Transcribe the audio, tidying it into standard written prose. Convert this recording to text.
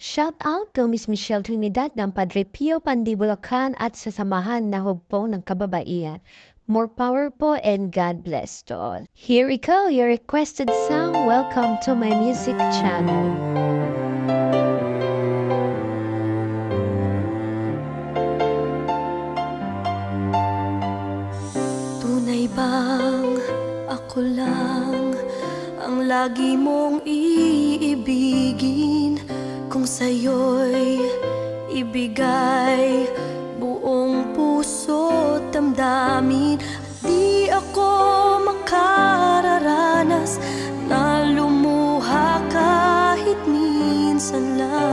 Shout out to Miss Michelle Trinidad ng Padre Pio Pandibulacan at sa samahan na hugpong ng kababaihan. More power po and God bless to all. Here we go, your requested song. Welcome to my music channel. Tunay bang ako lang ang lagi mong iibigin? Kung sa'yo'y ibigay buong puso't damdamin, at di ako makararanas na lumuha kahit minsan lang.